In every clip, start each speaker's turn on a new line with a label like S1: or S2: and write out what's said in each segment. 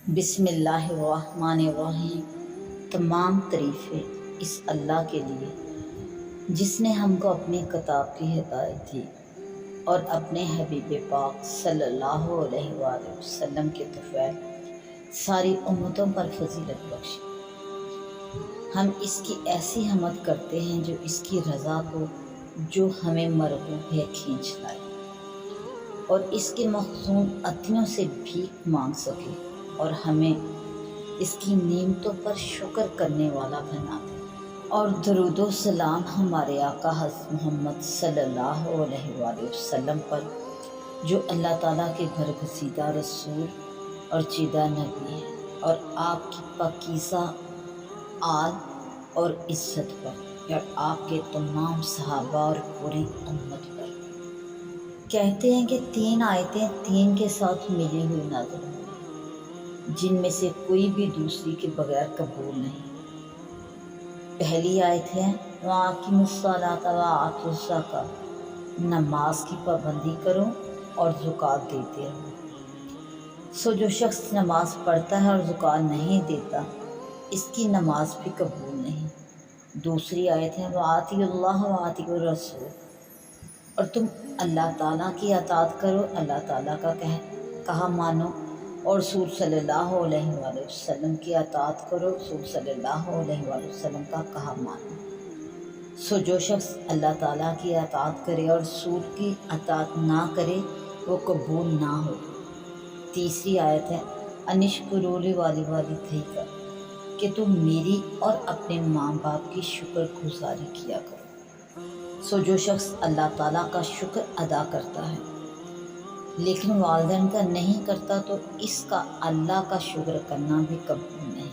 S1: بسم اللہ الرحمن الرحیم۔ تمام تعریفیں اس اللہ کے لیے جس نے ہم کو اپنی کتاب کی ہدایت دی اور اپنے حبیب پاک صلی اللہ علیہ وآلہ وسلم کے طفیل ساری امتوں پر فضیلت بخشی۔ ہم اس کی ایسی حمد کرتے ہیں جو اس کی رضا کو جو ہمیں مرغوب ہے کھینچ لائے اور اس کے مخزون عطیوں سے بھیک مانگ سکے اور ہمیں اس کی نعمتوں پر شکر کرنے والا بنا دے۔ اور درود و سلام ہمارے آقا حضرت محمد صلی اللہ علیہ وآلہ وسلم پر جو اللہ تعالیٰ کے برگزیدہ رسول اور چیدہ نبی ہے، اور آپ کی پاکیزہ آل اور عزت پر اور آپ کے تمام صحابہ اور پوری امت پر۔ کہتے ہیں کہ 3 آیتیں 3 کے ساتھ ملی ہوئی نازل ہوئی جن میں سے کوئی بھی دوسری کے بغیر قبول نہیں۔ پہلی آیت ہے وَأَقِیمُوا الصَّلَاةَ وَآتُوا الزَّکَاةَ، نماز کی پابندی کرو اور زکوٰۃ دیتے رہو۔ سو جو شخص نماز پڑھتا ہے اور زکوٰۃ نہیں دیتا اس کی نماز بھی قبول نہیں۔ دوسری آیت ہے وَأَطِیعُوا اللَّهَ وَأَطِیعُوا الرَّسُولَ، اور تم اللہ تعالیٰ کی اطاعت کرو، اللہ تعالیٰ کا کہا مانو، اور رسول صلی اللہ علیہ وآلہ وسلم کی اطاعت کرو، رسول صلی اللہ علیہ وآلہ وسلم کا کہا مانو۔ سو جو شخص اللہ تعالیٰ کی اطاعت کرے اور رسول کی اطاعت نہ کرے وہ قبول نہ ہو۔ تیسری آیت ہے انشکروا لی والدیک، کہ تم میری اور اپنے ماں باپ کی شکر گزاری کیا کرو۔ سو جو شخص اللہ تعالیٰ کا شکر ادا کرتا ہے لیکن والدین کا نہیں کرتا تو اس کا اللہ کا شکر کرنا بھی قبول نہیں۔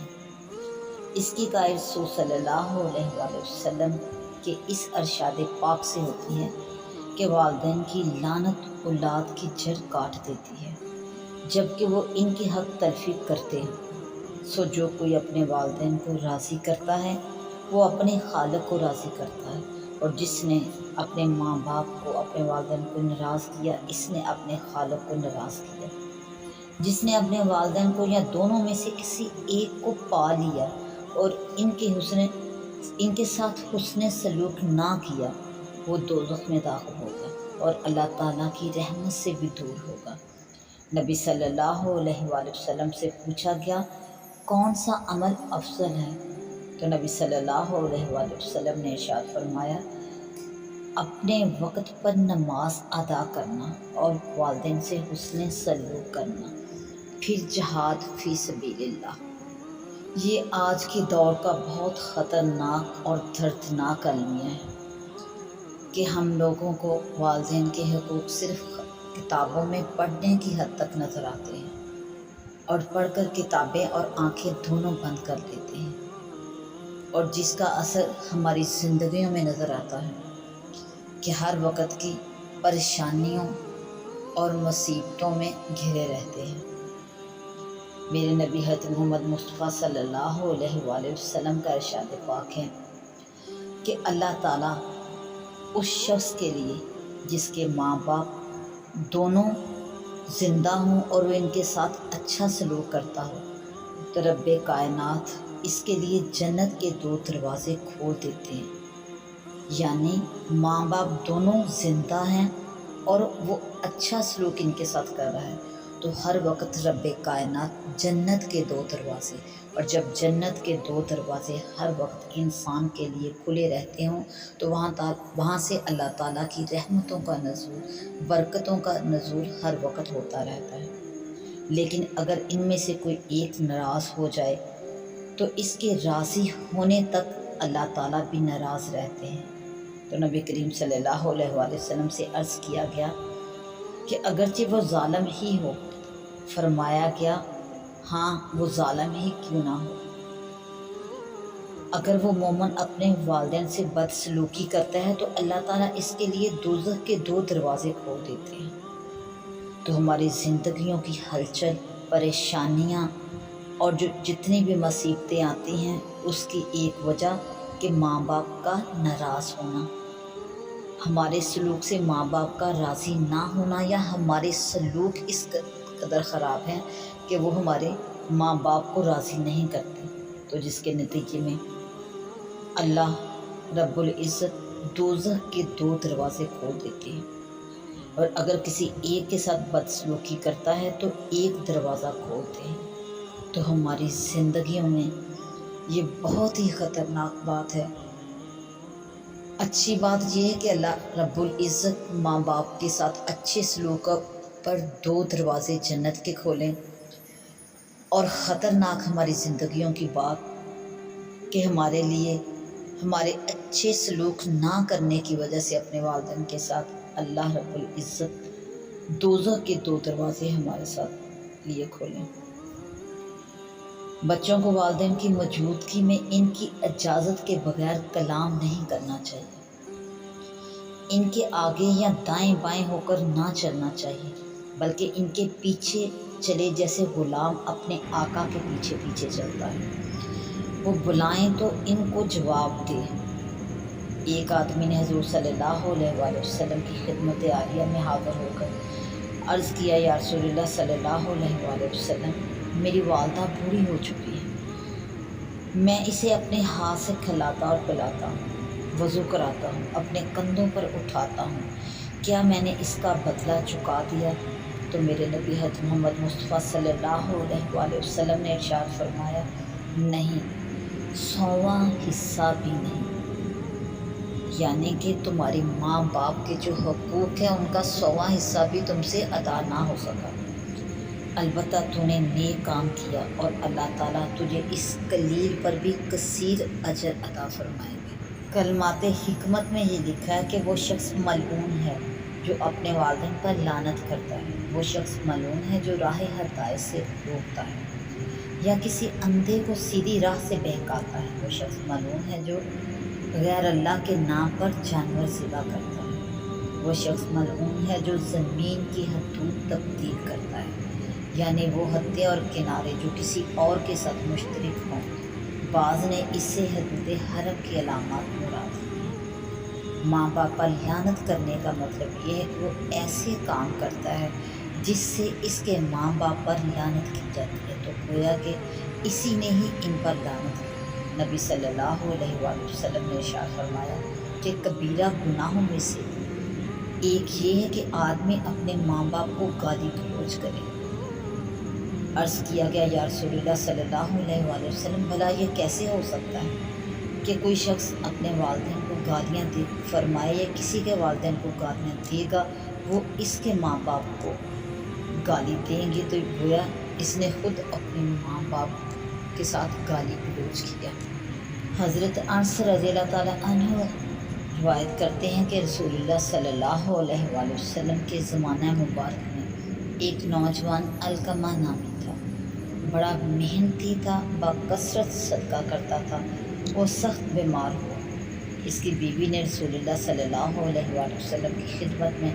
S1: اس کی قائل رسول صلی اللہ علیہ وآلہ وسلم کے اس ارشاد پاک سے ہوتی ہے کہ والدین کی لعنت اولاد کی جڑ کاٹ دیتی ہے جبکہ وہ ان کی حق تلفی کرتے ہیں۔ سو جو کوئی اپنے والدین کو راضی کرتا ہے وہ اپنے خالق کو راضی کرتا ہے، اور جس نے اپنے ماں باپ کو اپنے والدین کو ناراض کیا اس نے اپنے خالق کو ناراض کیا۔ جس نے اپنے والدین کو یا دونوں میں سے کسی ایک کو پا لیا اور ان کے ساتھ حسن سلوک نہ کیا وہ دوزخ میں داخل ہوگا اور اللہ تعالیٰ کی رحمت سے بھی دور ہوگا۔ نبی صلی اللہ علیہ وآلہ وسلم سے پوچھا گیا کون سا عمل افضل ہے تو نبی صلی اللہ علیہ وآلہ وسلم نے ارشاد فرمایا اپنے وقت پر نماز ادا کرنا اور والدین سے حسن سلوک کرنا، پھر جہاد فی سبیل اللہ۔ یہ آج کے دور کا بہت خطرناک اور دردناک المیہ ہے کہ ہم لوگوں کو والدین کے حقوق صرف کتابوں میں پڑھنے کی حد تک نظر آتے ہیں اور پڑھ کر کتابیں اور آنکھیں دونوں بند کر دیتے ہیں، اور جس کا اثر ہماری زندگیوں میں نظر آتا ہے کہ ہر وقت کی پریشانیوں اور مصیبتوں میں گھرے رہتے ہیں۔ میرے نبی حضرت محمد مصطفیٰ صلی اللہ علیہ وآلہ وسلم کا ارشاد پاک ہے کہ اللہ تعالیٰ اس شخص کے لیے جس کے ماں باپ دونوں زندہ ہوں اور وہ ان کے ساتھ اچھا سلوک کرتا ہو تو رب کائنات اس کے لیے جنت کے 2 دروازے کھول دیتے ہیں، یعنی ماں باپ دونوں زندہ ہیں اور وہ اچھا سلوک ان کے ساتھ کر رہا ہے تو ہر وقت رب کائنات جنت کے 2 دروازے، اور جب جنت کے 2 دروازے ہر وقت انسان کے لیے کھلے رہتے ہوں تو وہاں سے اللہ تعالیٰ کی رحمتوں کا نزول، برکتوں کا نزول ہر وقت ہوتا رہتا ہے۔ لیکن اگر ان میں سے کوئی ایک ناراض ہو جائے تو اس کے راضی ہونے تک اللہ تعالیٰ بھی ناراض رہتے ہیں۔ تو نبی کریم صلی اللہ علیہ وآلہ وسلم سے عرض کیا گیا کہ اگرچہ وہ ظالم ہی ہو، فرمایا گیا ہاں وہ ظالم ہی کیوں نہ ہو، اگر وہ مومن اپنے والدین سے بدسلوکی کرتا ہے تو اللہ تعالیٰ اس کے لیے دوزخ کے 2 دروازے کھول دیتے ہیں۔ تو ہماری زندگیوں کی ہلچل، پریشانیاں اور جتنی بھی مصیبتیں آتی ہیں اس کی ایک وجہ کہ ماں باپ کا ناراض ہونا، ہمارے سلوک سے ماں باپ کا راضی نہ ہونا، یا ہمارے سلوک اس قدر خراب ہیں کہ وہ ہمارے ماں باپ کو راضی نہیں کرتے، تو جس کے نتیجے میں اللہ رب العزت دوزخ کے 2 دروازے کھول دیتے ہیں، اور اگر کسی ایک کے ساتھ بدسلوکی کرتا ہے تو 1 دروازہ کھولتے ہیں۔ تو ہماری زندگیوں میں یہ بہت ہی خطرناک بات ہے۔ اچھی بات یہ ہے کہ اللہ رب العزت ماں باپ کے ساتھ اچھے سلوک پر 2 دروازے جنت کے کھولیں، اور خطرناک ہماری زندگیوں کی بات کہ ہمارے لیے ہمارے اچھے سلوک نہ کرنے کی وجہ سے اپنے والدین کے ساتھ اللہ رب العزت دوزخ کے 2 دروازے ہمارے ساتھ لیے کھولیں۔ بچوں کو والدین کی موجودگی میں ان کی اجازت کے بغیر کلام نہیں کرنا چاہیے، ان کے آگے یا دائیں بائیں ہو کر نہ چلنا چاہیے، بلکہ ان کے پیچھے چلے جیسے غلام اپنے آقا کے پیچھے پیچھے چلتا ہے۔ وہ بلائیں تو ان کو جواب دے۔ ایک آدمی نے حضور صلی اللہ علیہ وآلہ وسلم کی خدمت عالیہ میں حاضر ہو کر عرض کیا، یا رسول اللہ صلی اللہ علیہ وآلہ وسلم، میری والدہ بوڑھی ہو چکی ہے، میں اسے اپنے ہاتھ سے کھلاتا اور پلاتا ہوں، وضو کراتا ہوں، اپنے کندھوں پر اٹھاتا ہوں، کیا میں نے اس کا بدلہ چکا دیا؟ تو میرے نبی حضرت محمد مصطفیٰ صلی اللہ علیہ وآلہ وسلم نے ارشاد فرمایا، نہیں، 100واں حصہ بھی نہیں۔ یعنی کہ تمہاری ماں باپ کے جو حقوق ہیں ان کا 100واں حصہ بھی تم سے ادا نہ ہو سکا، البتہ تو نے نیک کام کیا اور اللہ تعالیٰ تجھے اس قلیل پر بھی کثیر اجر عطا فرمائیں گے۔ کلمات حکمت میں یہ لکھا ہے کہ وہ شخص ملعون ہے جو اپنے والدین پر لعنت کرتا ہے، وہ شخص ملعون ہے جو راہ ہدایت سے روکتا ہے یا کسی اندھے کو سیدھی راہ سے بہکاتا ہے، وہ شخص ملعون ہے جو غیر اللہ کے نام پر جانور ذبح کرتا ہے، وہ شخص ملعون ہے جو زمین کی حدود تبدیل کرتا ہے، یعنی وہ حدیں اور کنارے جو کسی اور کے ساتھ مشترک ہوں۔ بعض نے اس سے حدود حرم کی علامات مراد لی۔ ماں باپ پر لعنت کرنے کا مطلب یہ ہے کہ وہ ایسے کام کرتا ہے جس سے اس کے ماں باپ پر لعنت کی جاتی ہے، تو گویا کہ اسی نے ہی ان پر لعنت کی۔ نبی صلی اللہ علیہ وآلہ وسلم نے ارشاد فرمایا کہ کبیرہ گناہوں میں سے ایک یہ ہے کہ آدمی اپنے ماں باپ کو گالی گلوچ کرے۔ عرض کیا گیا، یا رسول اللہ صلی اللہ علیہ وآلہ وسلم، بھلا یہ کیسے ہو سکتا ہے کہ کوئی شخص اپنے والدین کو گالیاں دے؟ فرمایا، یا کسی کے والدین کو گالیاں دے گا وہ اس کے ماں باپ کو گالی دیں گے، تو گویا اس نے خود اپنے ماں باپ کے ساتھ گالی گلوچ کیا۔ حضرت انس رضی اللہ تعالیٰ عنہ روایت کرتے ہیں کہ رسول اللہ صلی اللہ علیہ وآلہ وسلم کے زمانہ مبارک میں ایک نوجوان علقمہ نامی تھا، بڑا محنتی تھا، بکثرت صدقہ کرتا تھا، وہ سخت بیمار ہوا۔ اس کی بیوی نے رسول اللہ صلی اللہ علیہ وآلہ وسلم کی خدمت میں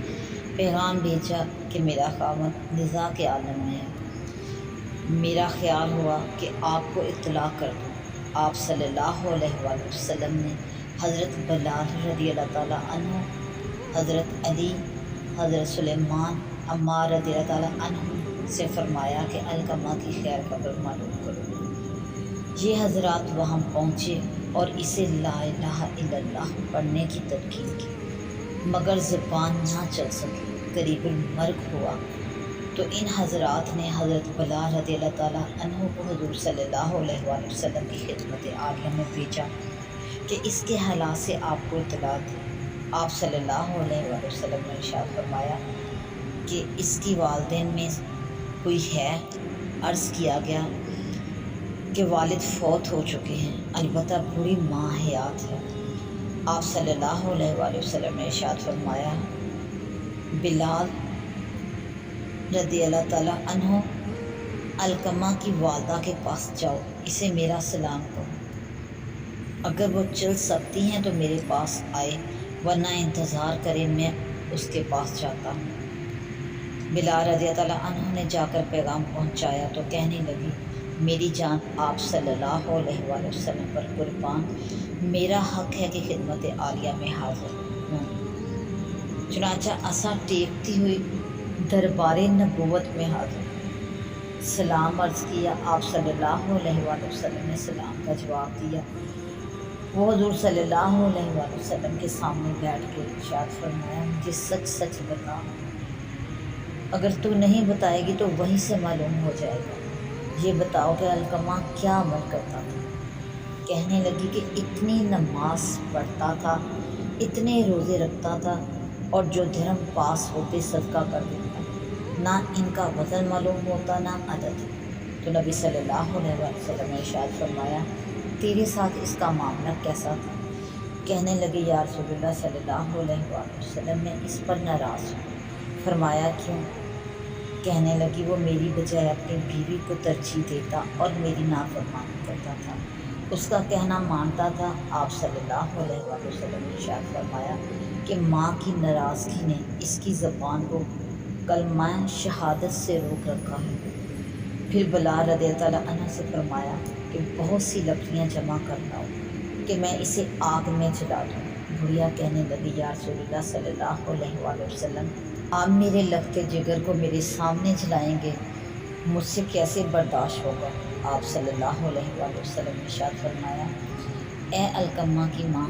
S1: پیغام بھیجا کہ میرا خاوند نزاع کے عالم میں ہے، میرا خیال ہوا کہ آپ کو اطلاع کر دوں۔ آپ صلی اللہ علیہ وآلہ وسلم نے حضرت بلال رضی اللہ تعالیٰ عنہ، حضرت علی، حضرت سلیمان، عمار رضی اللہ تعالیٰ عنہ سے فرمایا کہ علقمہ کی خیر خبر معلوم کرو۔ یہ حضرات وہاں پہنچے اور اسے لا الہ الا اللہ پڑھنے کی تلقین کی، مگر زبان نہ چل سکی، قریب المرگ ہوا۔ تو ان حضرات نے حضرت بلال رضی اللہ تعالیٰ عنہ کو حضور صلی اللہ علیہ وآلہ وسلم کی خدمت عالیہ میں بھیجا کہ اس کے حالات سے آپ کو اطلاع دی۔ آپ صلی اللہ علیہ وآلہ وسلم نے ارشاد فرمایا کہ اس کی والدین میں کوئی ہے؟ عرض کیا گیا کہ والد فوت ہو چکے ہیں، البتہ بوڑھی ماں حیات ہے۔ آپ صلی اللہ علیہ وآلہ وسلم نے ارشاد فرمایا، بلال رضی اللہ تعالیٰ عنہ، علقمہ کی والدہ کے پاس جاؤ، اسے میرا سلام کہو، اگر وہ چل سکتی ہیں تو میرے پاس آئے، ورنہ انتظار کرے، میں اس کے پاس جاتا ہوں۔ بلال رضی اللہ عنہ نے جا کر پیغام پہنچایا تو کہنے لگی، میری جان آپ صلی اللہ علیہ وآلہ وسلم پر قربان، میرا حق ہے کہ خدمت عالیہ میں حاضر ہوں۔ چنانچہ عصا ٹیکتی ہوئی دربار نبوت میں حاضر۔ سلام عرض کیا۔ آپ صلی اللہ علیہ وآلہ وسلم نے سلام کا جواب دیا۔ وہ حضور صلی اللہ علیہ وآلہ وسلم کے سامنے بیٹھ کے ارشاد فرمایا، مجھے سچ سچ بتا، اگر تو نہیں بتائے گی تو وہیں سے معلوم ہو جائے گا۔ یہ بتاؤ کہ علقمہ کیا عمل کرتا تھا؟ کہنے لگی کہ اتنی نماز پڑھتا تھا، اتنے روزے رکھتا تھا، اور جو درہم پاس ہوتے صدقہ کر دیتا، نہ ان کا وزن معلوم ہوتا نہ عدد۔ تو نبی صلی اللہ علیہ وسلم نے ارشاد فرمایا، تیرے ساتھ اس کا معاملہ کیسا تھا؟ کہنے لگے، یا رسول اللہ صلی اللہ علیہ وآلہ وسلم میں اس پر ناراض ہوں۔ فرمایا، کیوں؟ کہنے لگی، وہ میری بجائے اپنی بیوی کو ترجیح دیتا اور میری نافرمانی کرتا تھا، اس کا کہنا مانتا تھا۔ آپ صلی اللہ علیہ وآلہ وسلم نے ارشاد فرمایا کہ ماں کی ناراضگی نے اس کی زبان کو کلمہ شہادت سے روک رکھا ہے۔ پھر بلال رضی اللہ عنہ سے فرمایا کہ بہت سی لکڑیاں جمع کر لاؤ کہ میں اسے آگ میں جلا دوں۔ بڑھیا کہنے لگی، یا رسول اللہ صلی اللہ علیہ وآلہ وسلم، آپ میرے لگتے جگر کو میرے سامنے جلائیں گے، مجھ سے کیسے برداشت ہوگا؟ آپ صلی اللہ علیہ وآلہ وسلم نے ارشاد فرمایا، اے علقمہ کی ماں،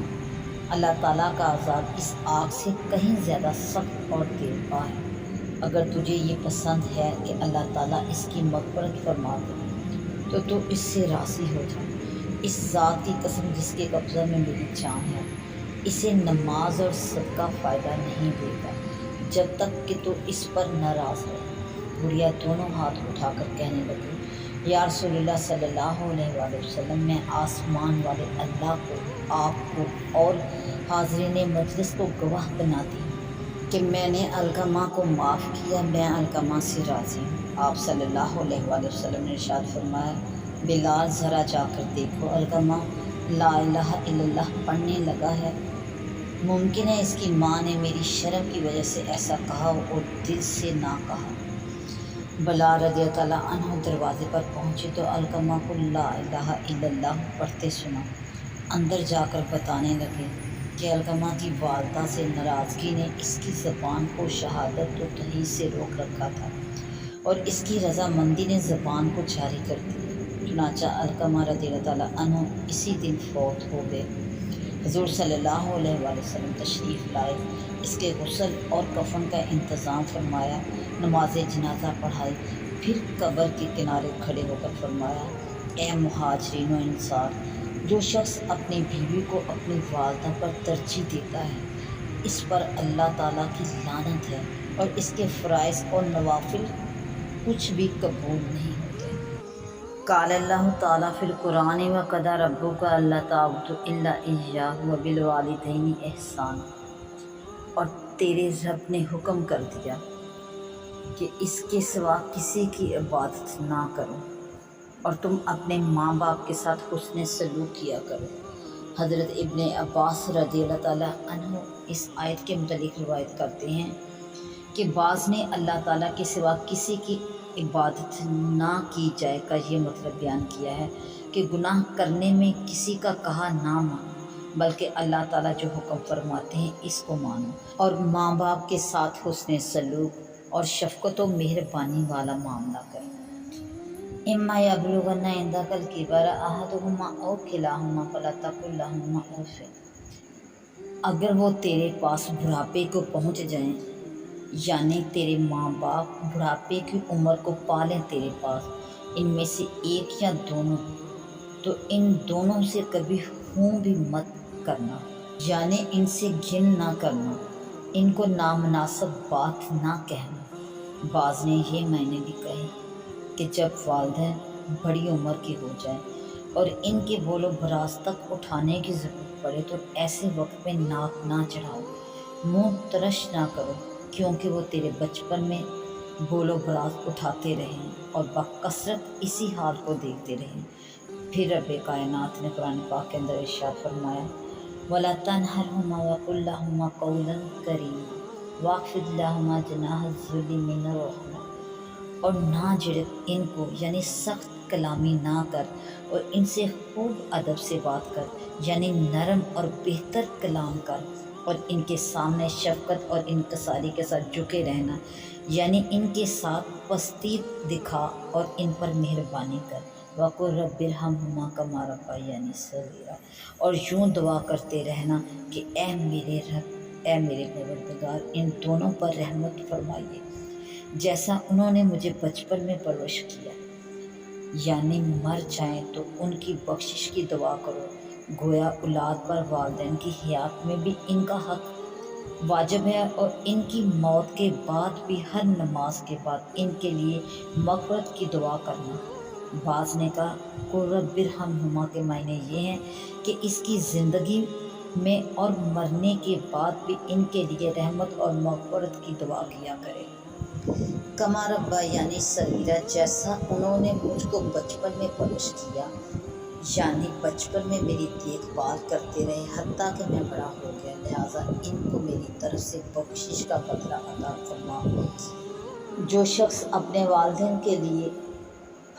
S1: اللہ تعالیٰ کا عذاب اس آگ سے کہیں زیادہ سخت اور دلپا ہے۔ اگر تجھے یہ پسند ہے کہ اللہ تعالیٰ اس کی مغفرت فرما دے تو اس سے راضی ہو جا۔ اس ذات کی قسم جس کے قبضہ میں میری جان ہے، اسے نماز اور صدقہ فائدہ نہیں دے گا جب تک کہ تو اس پر ناراض ہے۔ بڑھیا دونوں ہاتھ اٹھا کر کہنے لگی، یا رسول اللہ صلی اللہ علیہ وآلہ وسلم، میں آسمان والے اللہ کو، آپ کو اور حاضرین مجلس کو گواہ بناتی ہوں کہ میں نے علقمہ کو معاف کیا، میں علقمہ سے راضی ہوں۔ آپ صلی اللہ علیہ وآلہ وسلم نے ارشاد فرمایا، بلال ذرا جا کر دیکھو، علقمہ لا الہ الا اللہ پڑھنے لگا ہے۔ ممکن ہے اس کی ماں نے میری شرم کی وجہ سے ایسا کہا اور دل سے نہ کہا۔ بلال رضی اللہ عنہ دروازے پر پہنچے تو علقمہ کو لا الہ الا اللہ پڑھتے سنا۔ اندر جا کر بتانے لگے کہ علقمہ کی والدہ سے ناراضگی نے اس کی زبان کو شہادت و توحید سے روک رکھا تھا، اور اس کی رضامندی نے زبان کو جاری کر دی۔ چنانچہ علقمہ رضی اللہ عنہ اسی دن فوت ہو گئے۔ حضور صلی اللہ علیہ وآلہ وسلم تشریف لائے، اس کے غسل اور کفن کا انتظام فرمایا، نماز جنازہ پڑھائی، پھر قبر کے کنارے کھڑے ہو کر فرمایا، اے مہاجرین و انصار، جو شخص اپنی بیوی کو اپنی والدہ پر ترجیح دیتا ہے، اس پر اللہ تعالیٰ کی لعنت ہے، اور اس کے فرائض اور نوافل کچھ بھی قبول نہیں ہوتے۔ قال اللہ تعالیٰ فی القرآن وقضی ربک الا تعبدوا الا ایاہ وبالوالدین احسانا، اور تیرے رب نے حکم کر دیا کہ اس کے سوا کسی کی عبادت نہ کرو، اور تم اپنے ماں باپ کے ساتھ حسن سلوک کیا کرو۔ حضرت ابن عباس رضی اللہ تعالیٰ عنہ اس آیت کے متعلق روایت کرتے ہیں کہ بعض نے اللہ تعالیٰ کے سوا کسی کی عبادت نہ کی جائے کا یہ مطلب بیان کیا ہے کہ گناہ کرنے میں کسی کا کہا نہ مانو، بلکہ اللہ تعالیٰ جو حکم فرماتے ہیں اس کو مانو، اور ماں باپ کے ساتھ حسن سلوک اور شفقت و مہربانی والا معاملہ کرو۔ اما یبلغن عندک الکبر احدہما او کلاہما فلا تقل لہما اف، اگر وہ تیرے پاس بڑھاپے کو پہنچ جائیں، یعنی تیرے ماں باپ بڑھاپے کی عمر کو پالیں تیرے پاس، ان میں سے ایک یا دونوں، تو ان دونوں سے کبھی ہوں بھی مت کرنا، یعنی ان سے گھن نہ کرنا، ان کو نامناسب بات نہ کہنا۔ بعض نے یہ معنی بھی کہے کہ جب والدین بڑی عمر کے ہو جائیں اور ان کے بول و براز تک اٹھانے کی ضرورت پڑے تو ایسے وقت میں ناک نہ چڑھاؤ، منہ ترش نہ کرو، کیونکہ وہ تیرے بچپن میں بول و براز اٹھاتے رہیں اور بکثرت اسی حال کو دیکھتے رہیں۔ پھر رب کائنات نے قرآن پاک کے اندر ارشاد فرمایا، وَلَا تَنْهَرْهُمَا وَقُلْ لَهُمَا قَوْلًا كَرِيمًا وَاخْفِضْ لَهُمَا جَنَاحَ الذُّلِّ مِنَ الرَّحْمَةِ، اور نہ جھڑک ان کو، یعنی سخت کلامی نہ کر، اور ان سے خوب ادب سے بات کر، یعنی نرم اور بہتر کلام کر، اور ان کے سامنے شفقت اور انکساری کے ساتھ جھکے رہنا، یعنی ان کے ساتھ پستی دکھا اور ان پر مہربانی کر۔ وَقُلْ رَبِّ ارْحَمْهُمَا كَمَا رَبَّيَانِي صَغِيرًا، اور یوں دعا کرتے رہنا کہ اے میرے رب، اے میرے پروردگار، ان دونوں پر رحمت فرمائیے جیسا انہوں نے مجھے بچپن میں پرورش کیا۔ یعنی مر جائیں تو ان کی بخشش کی دعا کرو۔ گویا اولاد پر والدین کی حیات میں بھی ان کا حق واجب ہے، اور ان کی موت کے بعد بھی ہر نماز کے بعد ان کے لیے مغفرت کی دعا کرنا۔ بعض نے کہا قُلْ رَبِّ ارْحَمْهُمَا کے معنی یہ ہیں کہ اس کی زندگی میں اور مرنے کے بعد بھی ان کے لیے رحمت اور مغفرت کی دعا کیا کرے۔ کما ربیانی صغیرا، جیسا انہوں نے مجھ کو بچپن میں پرورش کیا، یعنی بچپن میں میری دیکھ بھال کرتے رہے حتیٰ کہ میں بڑا ہو گیا، لہٰذا ان کو میری طرف سے بخشش کا بدلہ عطا فرما۔ جو شخص اپنے والدین کے لیے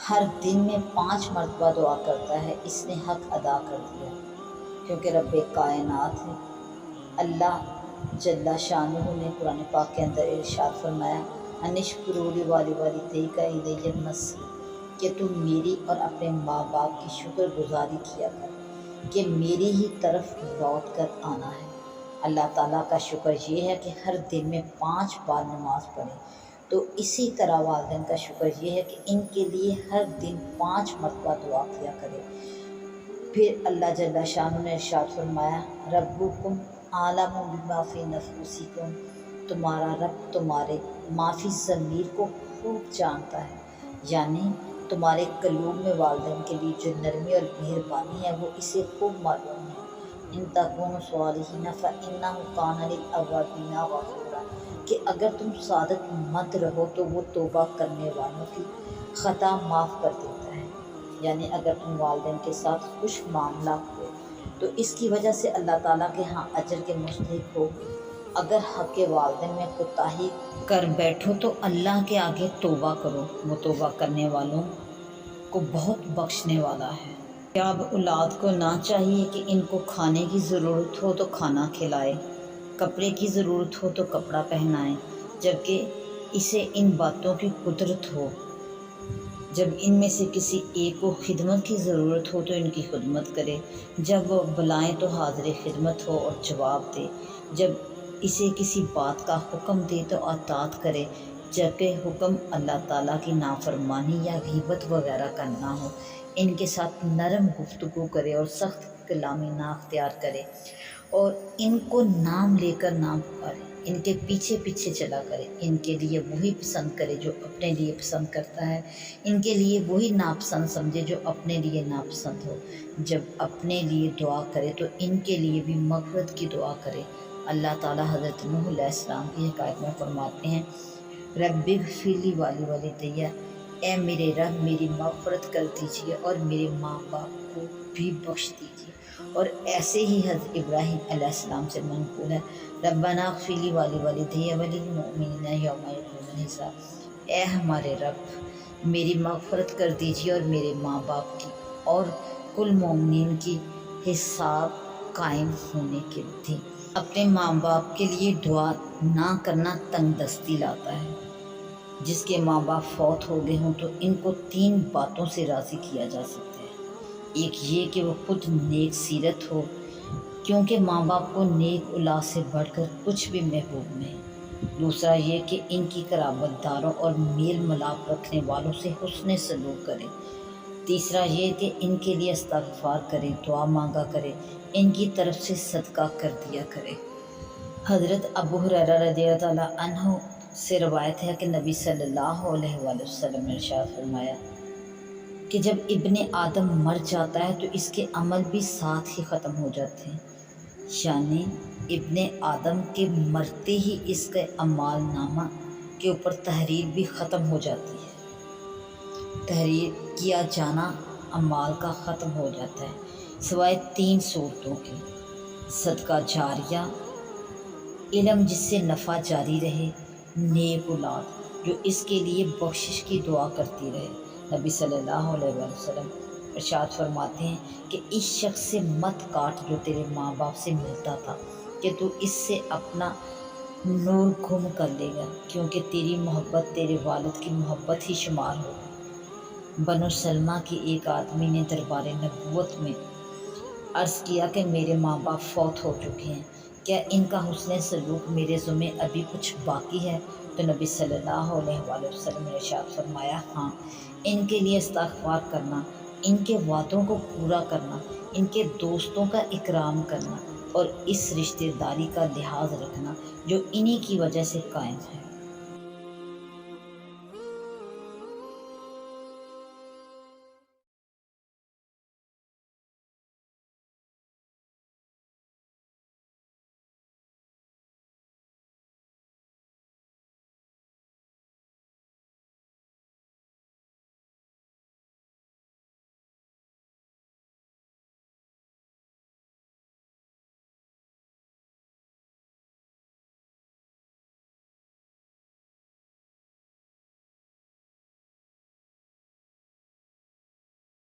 S1: ہر دن میں 5 مرتبہ دعا کرتا ہے، اس نے حق ادا کر دیا، کیونکہ رب کائنات ہے۔ اللہ جل شانہ نے قرآن پاک کے اندر ارشاد فرمایا ان اشکروا لی ولیوالدیک الی المصیر، کہ تم میری اور اپنے ماں باپ کی شکر گزاری کیا کر کہ میری ہی طرف لوٹ کر آنا ہے۔ اللہ تعالیٰ کا شکر یہ ہے کہ ہر دن میں 5 بار نماز پڑھیں، تو اسی طرح والدین کا شکر یہ ہے کہ ان کے لیے ہر دن 5 مرتبہ دعا کیا کرے۔ پھر اللہ جل شانہ نے ارشاد فرمایا ربکم اعلم بما فی نفوسکم، تمہارا رب تمہارے ما فی ضمیر کو خوب جانتا ہے، یعنی تمہارے قلوب میں والدین کے لیے جو نرمی اور مہربانی ہے وہ اسے خوب معلوم ہے۔ ان تکونوا صالحین فانہ کان للاوابین غفورا، کہ اگر تم صادق مند رہو تو وہ توبہ کرنے والوں کی خطا معاف کر دیتا ہے۔ یعنی اگر تم والدین کے ساتھ خوش معاملہ ہو تو اس کی وجہ سے اللہ تعالیٰ کے ہاں اجر کے مستحق ہو۔ اگر حق والدین میں کوتاہی کر بیٹھو تو اللہ کے آگے توبہ کرو، وہ توبہ کرنے والوں کو بہت بخشنے والا ہے۔ کیا اب اولاد کو نہ چاہیے کہ ان کو کھانے کی ضرورت ہو تو کھانا کھلائے، کپڑے کی ضرورت ہو تو کپڑا پہنائے، جبکہ اسے ان باتوں کی قدرت ہو؟ جب ان میں سے کسی ایک کو خدمت کی ضرورت ہو تو ان کی خدمت کرے، جب وہ بلائیں تو حاضر خدمت ہو اور جواب دے، جب اسے کسی بات کا حکم دے تو اطاعت کرے، جبکہ حکم اللہ تعالیٰ کی نافرمانی یا غیبت وغیرہ کا نہ ہو۔ ان کے ساتھ نرم گفتگو کرے اور سخت کلامی نہ اختیار کرے، اور ان کو نام لے کر نام پکارے، ان کے پیچھے پیچھے چلا کرے، ان کے لیے وہی پسند کرے جو اپنے لیے پسند کرتا ہے، ان کے لیے وہی ناپسند سمجھے جو اپنے لیے ناپسند ہو۔ جب اپنے لیے دعا کرے تو ان کے لیے بھی مغفرت کی دعا کرے۔ اللہ تعالیٰ حضرت نوح علیہ السلام کی حکایت میں فرماتے ہیں رب اغفر لی ولیوالدی، اے میرے رب میری مغفرت کر دیجیے اور میرے ماں باپ کو بھی بخش دیجیے۔ اور ایسے ہی حضرت ابراہیم علیہ السلام سے منقول ہے ربنا اغفر لی ولیوالدی وللمؤمنین یوم یقوم الحساب، اے ہمارے رب میری مغفرت کر دیجیے اور میرے ماں باپ کی اور کل مومنین کی حساب قائم ہونے کے دن۔ اپنے ماں باپ کے لیے دعا نہ کرنا تنگ دستی لاتا ہے۔ جس کے ماں باپ فوت ہو گئے ہوں تو ان کو 3 باتوں سے راضی کیا جا سکتا ہے۔ ایک یہ کہ وہ خود نیک سیرت ہو، کیونکہ ماں باپ کو نیک اولاد سے بڑھ کر کچھ بھی محبوب نہیں۔ دوسرا یہ کہ ان کی قرابت داروں اور میل ملاپ رکھنے والوں سے حسن سلوک کرے۔ تیسرا یہ کہ ان کے لیے استغفار کرے، دعا مانگا کرے، ان کی طرف سے صدقہ کر دیا کرے۔ حضرت ابو ہریرہ رضی اللہ تعالیٰ عنہ سے روایت ہے کہ نبی صلی اللہ علیہ وآلہ وسلم نے ارشاد فرمایا کہ جب ابن آدم مر جاتا ہے تو اس کے عمل بھی ساتھ ہی ختم ہو جاتے ہیں، یعنی ابن آدم کے مرتے ہی اس کے اعمال نامہ کے اوپر تحریر بھی ختم ہو جاتی ہے۔ تحریر کیا جانا اعمال کا ختم ہو جاتا ہے سوائے 3 صورتوں کے: صدقہ جاریہ، علم جس سے نفع جاری رہے، نیک اولاد جو اس کے لیے بخشش کی دعا کرتی رہے۔ نبی صلی اللہ علیہ وآلہ وسلم ارشاد فرماتے ہیں کہ اس شخص سے مت کاٹ جو تیرے ماں باپ سے ملتا تھا، کہ تو اس سے اپنا نور گم کر لے گا، کیونکہ تیری محبت تیرے والد کی محبت ہی شمار ہوگی۔ بنو سلمہ کی ایک آدمی نے دربار نبوت میں عرض کیا کہ میرے ماں باپ فوت ہو چکے ہیں، کیا ان کا حسن سلوک میرے ذمے ابھی کچھ باقی ہے؟ تو نبی صلی اللہ علیہ وآلہ وسلم نے ارشاد فرمایا، ہاں، ان کے لیے استغفار کرنا، ان کے وعدوں کو پورا کرنا، ان کے دوستوں کا اکرام کرنا اور اس رشتہ داری کا لحاظ رکھنا جو انہی کی وجہ سے قائم ہے۔